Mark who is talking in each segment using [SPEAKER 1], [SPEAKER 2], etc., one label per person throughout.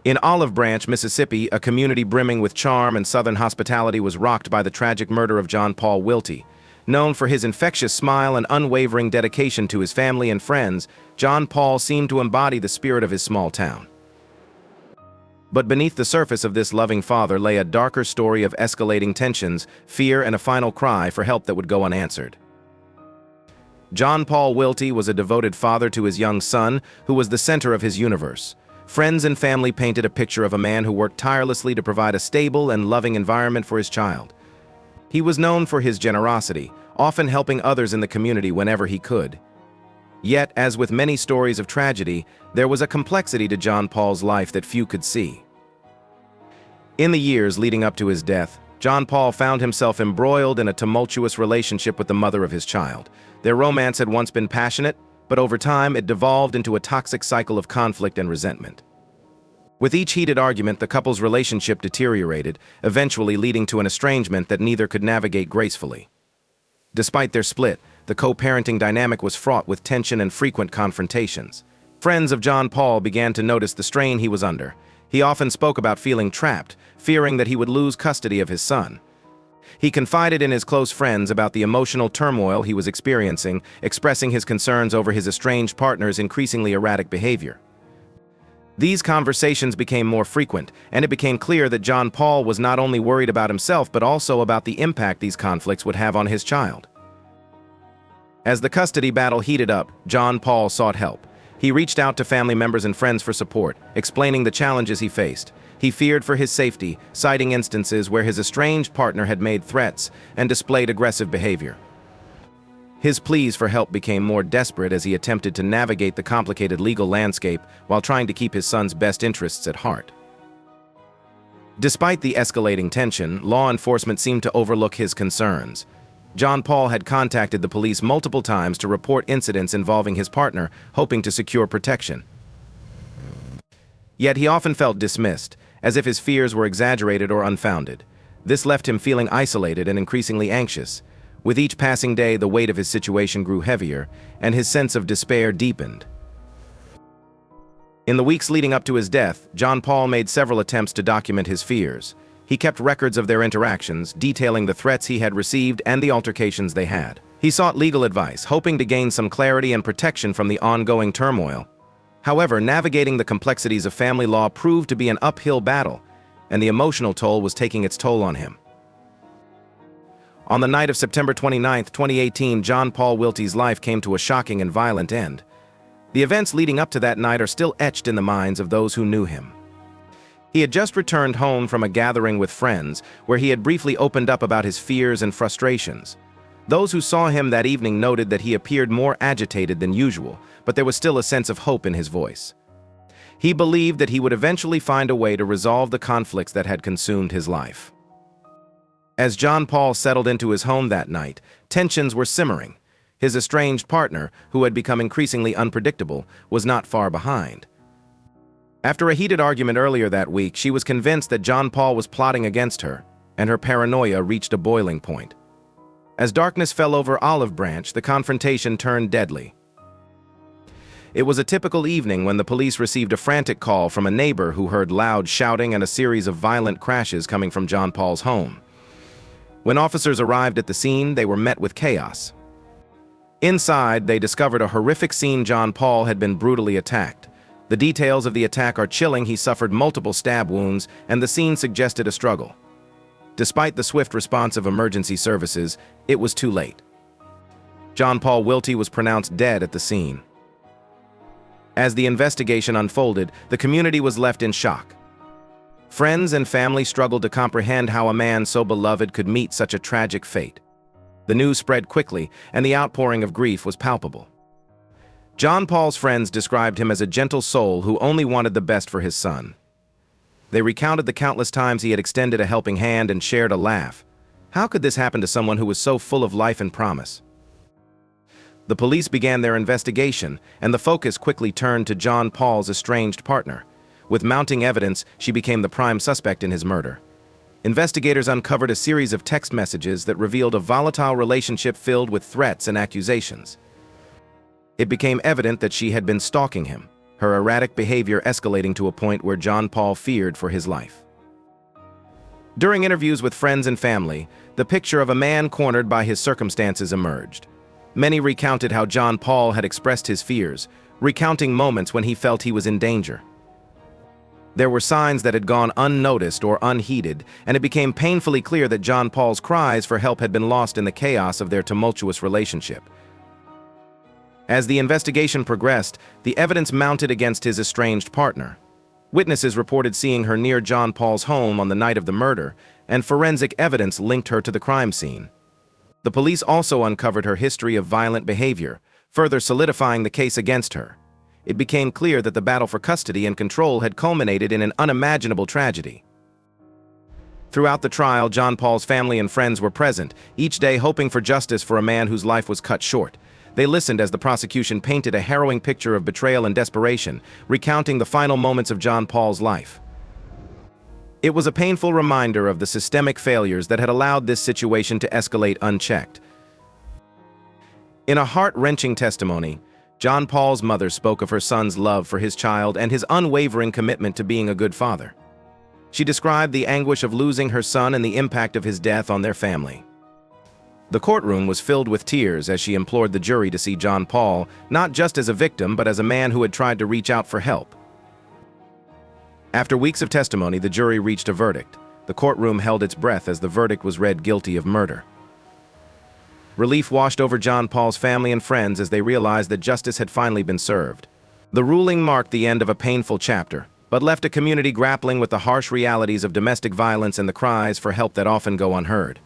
[SPEAKER 1] In Olive Branch, Mississippi, a community brimming with charm and Southern hospitality was rocked by the tragic murder of John Paul Wilty. Known for his infectious smile and unwavering dedication to his family and friends, John Paul seemed to embody the spirit of his small town. But beneath the surface of this loving father lay a darker story of escalating tensions, fear, and a final cry for help that would go unanswered. John Paul Wilty was a devoted father to his young son, who was the center of his universe. Friends and family painted a picture of a man who worked tirelessly to provide a stable and loving environment for his child. He was known for his generosity, often helping others in the community whenever he could. Yet, as with many stories of tragedy, there was a complexity to John Paul's life that few could see. In the years leading up to his death, John Paul found himself embroiled in a tumultuous relationship with the mother of his child. Their romance had once been passionate, but over time it devolved into a toxic cycle of conflict and resentment. With each heated argument, the couple's relationship deteriorated, eventually leading to an estrangement that neither could navigate gracefully. Despite their split, the co-parenting dynamic was fraught with tension and frequent confrontations. Friends of John Paul began to notice the strain he was under. He often spoke about feeling trapped, fearing that he would lose custody of his son. He confided in his close friends about the emotional turmoil he was experiencing, expressing his concerns over his estranged partner's increasingly erratic behavior. These conversations became more frequent, and it became clear that John Paul was not only worried about himself but also about the impact these conflicts would have on his child. As the custody battle heated up, John Paul sought help. He reached out to family members and friends for support, explaining the challenges he faced. He feared for his safety, citing instances where his estranged partner had made threats and displayed aggressive behavior. His pleas for help became more desperate as he attempted to navigate the complicated legal landscape while trying to keep his son's best interests at heart. Despite the escalating tension, law enforcement seemed to overlook his concerns. John Paul had contacted the police multiple times to report incidents involving his partner, hoping to secure protection. Yet he often felt dismissed, as if his fears were exaggerated or unfounded. This left him feeling isolated and increasingly anxious. With each passing day, the weight of his situation grew heavier, and his sense of despair deepened. In the weeks leading up to his death, John Paul made several attempts to document his fears. He kept records of their interactions, detailing the threats he had received and the altercations they had. He sought legal advice, hoping to gain some clarity and protection from the ongoing turmoil. However, navigating the complexities of family law proved to be an uphill battle, and the emotional toll was taking its toll on him. On the night of September 29, 2018, John Paul Wilty's life came to a shocking and violent end. The events leading up to that night are still etched in the minds of those who knew him. He had just returned home from a gathering with friends, where he had briefly opened up about his fears and frustrations. Those who saw him that evening noted that he appeared more agitated than usual, but there was still a sense of hope in his voice. He believed that he would eventually find a way to resolve the conflicts that had consumed his life. As John Paul settled into his home that night, tensions were simmering. His estranged partner, who had become increasingly unpredictable, was not far behind. After a heated argument earlier that week, she was convinced that John Paul was plotting against her, and her paranoia reached a boiling point. As darkness fell over Olive Branch, the confrontation turned deadly. It was a typical evening when the police received a frantic call from a neighbor who heard loud shouting and a series of violent crashes coming from John Paul's home. When officers arrived at the scene, they were met with chaos. Inside, they discovered a horrific scene. John Paul had been brutally attacked. The details of the attack are chilling. He suffered multiple stab wounds, and the scene suggested a struggle. Despite the swift response of emergency services, it was too late. John Paul Wilty was pronounced dead at the scene. As the investigation unfolded, the community was left in shock. Friends and family struggled to comprehend how a man so beloved could meet such a tragic fate. The news spread quickly, and the outpouring of grief was palpable. John Paul's friends described him as a gentle soul who only wanted the best for his son. They recounted the countless times he had extended a helping hand and shared a laugh. How could this happen to someone who was so full of life and promise? The police began their investigation, and the focus quickly turned to John Paul's estranged partner. With mounting evidence, she became the prime suspect in his murder. Investigators uncovered a series of text messages that revealed a volatile relationship filled with threats and accusations. It became evident that she had been stalking him. her erratic behavior escalating to a point where John Paul feared for his life. During interviews with friends and family, the picture of a man cornered by his circumstances emerged. Many recounted how John Paul had expressed his fears, recounting moments when he felt he was in danger. There were signs that had gone unnoticed or unheeded, and it became painfully clear that John Paul's cries for help had been lost in the chaos of their tumultuous relationship. As the investigation progressed, the evidence mounted against his estranged partner. Witnesses reported seeing her near John Paul's home on the night of the murder, and forensic evidence linked her to the crime scene. The police also uncovered her history of violent behavior, further solidifying the case against her. It became clear that the battle for custody and control had culminated in an unimaginable tragedy. Throughout the trial, John Paul's family and friends were present, each day hoping for justice for a man whose life was cut short. They listened as the prosecution painted a harrowing picture of betrayal and desperation, recounting the final moments of John Paul's life. It was a painful reminder of the systemic failures that had allowed this situation to escalate unchecked. In a heart-wrenching testimony, John Paul's mother spoke of her son's love for his child and his unwavering commitment to being a good father. She described the anguish of losing her son and the impact of his death on their family. The courtroom was filled with tears as she implored the jury to see John Paul not just as a victim but as a man who had tried to reach out for help. After weeks of testimony, the jury reached a verdict. The courtroom held its breath as the verdict was read guilty of murder. Relief washed over John Paul's family and friends as they realized that justice had finally been served. The ruling marked the end of a painful chapter, but left a community grappling with the harsh realities of domestic violence and the cries for help that often go unheard.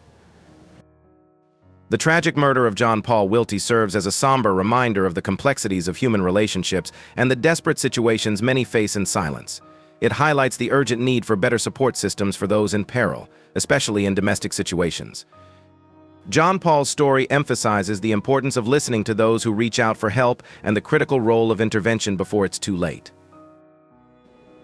[SPEAKER 1] The tragic murder of John Paul Wilty serves as a somber reminder of the complexities of human relationships and the desperate situations many face in silence. It highlights the urgent need for better support systems for those in peril, especially in domestic situations. John Paul's story emphasizes the importance of listening to those who reach out for help and the critical role of intervention before it's too late.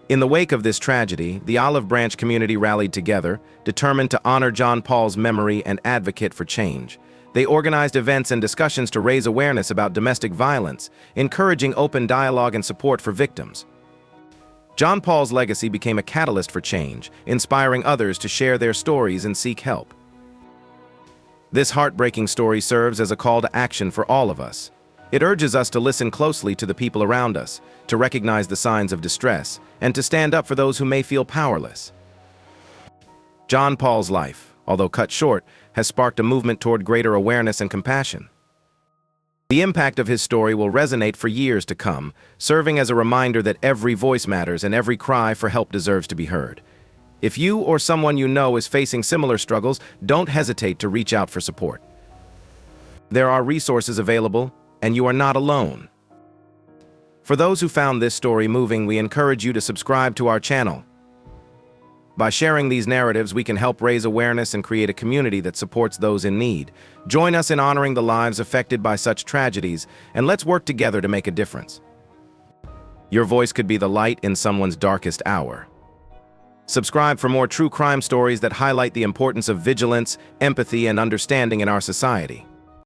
[SPEAKER 1] In the wake of this tragedy, the Olive Branch community rallied together, determined to honor John Paul's memory and advocate for change. They organized events and discussions to raise awareness about domestic violence, encouraging open dialogue and support for victims. John Paul's legacy became a catalyst for change, inspiring others to share their stories and seek help. This heartbreaking story serves as a call to action for all of us. It urges us to listen closely to the people around us, to recognize the signs of distress, and to stand up for those who may feel powerless. John Paul's life, although cut short, has sparked a movement toward greater awareness and compassion. The impact of his story will resonate for years to come, serving as a reminder that every voice matters and every cry for help deserves to be heard. If you or someone you know is facing similar struggles, don't hesitate to reach out for support. There are resources available, and you are not alone. For those who found this story moving, we encourage you to subscribe to our channel. By sharing these narratives, we can help raise awareness and create a community that supports those in need. Join us in honoring the lives affected by such tragedies, and let's work together to make a difference. Your voice could be the light in someone's darkest hour. Subscribe for more true crime stories that highlight the importance of vigilance, empathy, and understanding in our society.